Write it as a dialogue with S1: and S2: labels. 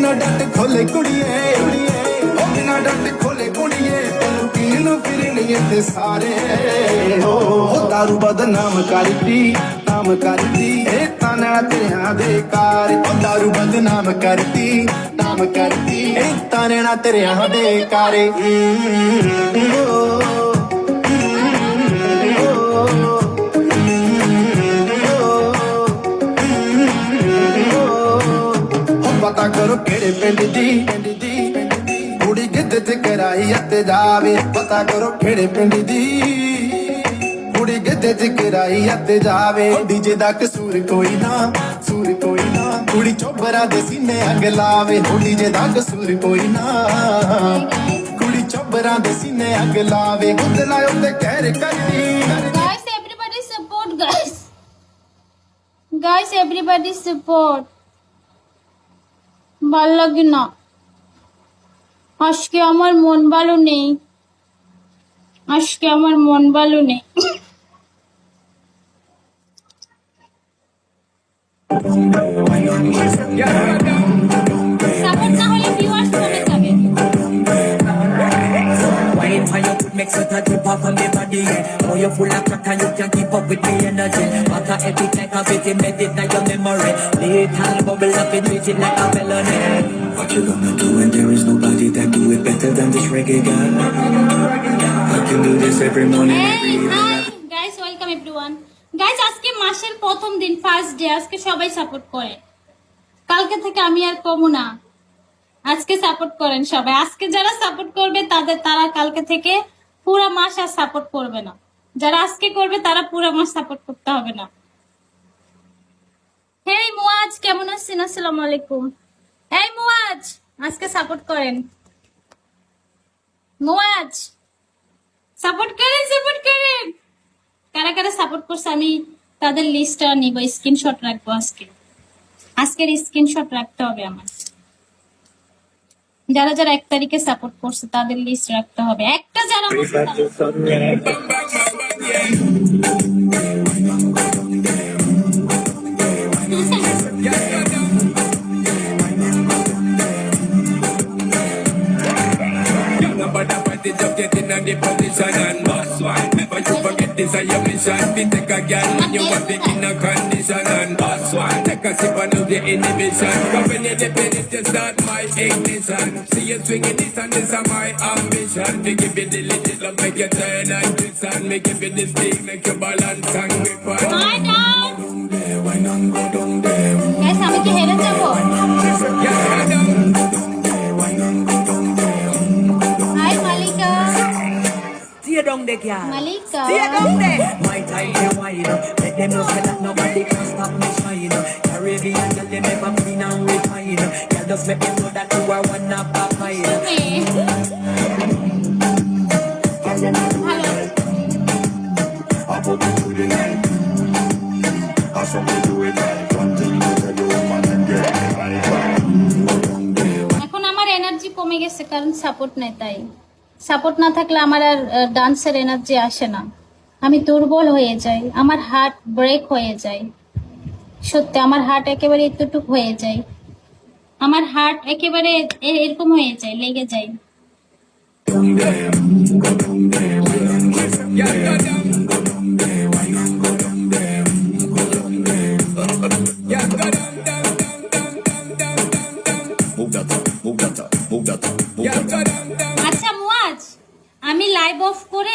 S1: बिना डट खोले कुड़िए ओ बिना डट खोले कुड़िए तेनू पीन फिरनी ते सारे हो दारू बदनाम करती ए ताना तेरिया दे कार दारू बदनाम करती ए ताना तेरिया दे कारे पता करो केड़े पिंड दी कुड़ी गिद्ध च कराई अते जावे पता करो केड़े पिंड दी कुड़ी गिद्ध च कराई अते जावे डीजे दा कसूर कोई ना कुड़ी चोबरा दे सीने अग लावे डीजे दा कसूर कोई ना कुड़ी चोबरा दे सीने अग लावे गुद लायो ते कहर करदी
S2: guys everybody support guys everybody support ভাল লাগে না আজকে আমার মন ভালো নেই সাপোর্ট না হলে ভিউয়ার্স কমে যাবে
S3: Wine for your foot makes it a drip off on the body, yeah. Oh, you full of crack and you can't keep up with the energy. Matter epic like a bit embedded in your memory. Little bubble up and treat it like a felony. What you gonna do when there is nobody that do it better than this reggae guy? I can do this every morning, every evening.
S2: Guys welcome everyone guys আজকে মাসের প্রথম দিন first day আজকে সবাই support করে কালকে থেকে আমি আর কমু না আজকে সাপোর্ট করেন সবাই আজকে যারা সাপোর্ট করবে তারা কালকে থেকে পুরো মাস আর সাপোর্ট করবে না যারা আজকে করবে তারা পুরো মাস সাপোর্ট করতে হবে না হেই মুয়াজ কেমন আছেন আসসালামু আলাইকুম এই মুয়াজ আজকে সাপোর্ট করেন মুয়াজ সাপোর্ট করেন কারা কারা সাপোর্ট করছে আমি তাদের লিস্টটা নিব স্ক্রিনশট রাখবো আজকের স্ক্রিনশট রাখতে হবে আমার যারা 1 তারিখে সাপোর্ট করছে তাদের লিস্ট রাখতে হবে একটা যারা
S4: the position and boss one. Never you forget this is your mission. We take a girl when you want it in a condition and boss one. Take a sip and lose your inhibition. But when you dip in it, you start my ignition. See you swinging it and this is my ambition. We give you the legit love, make you turn and twist and make you feel the stick, make you balance and grip on.
S1: why not go down there
S2: guys আমি কি হেরে যাব hi Malika
S3: Stay down there, girl.
S2: Malika
S3: Stay down there. My time is wide up. Let them know that nobody can stop me shine. Caribbean girl, they never clean and refine. Girl, just make me know that you are one of a kind.
S2: এখন আমার energy কমে গেছে কারণ support নেই তাই support না থাকলে আমার আর ডান্সের এনার্জি আসে না আমি দুর্বল হয়ে যাই আমার হার্ট ব্রেক হয়ে যায় সত্যি আমার হার্ট একেবারে এতটুকু হয়ে যায় আমার হার্ট একেবারে এরকম হয়ে যায় লেগে যায় আচ্ছা মুয়াজ আমি লাইভ অফ করে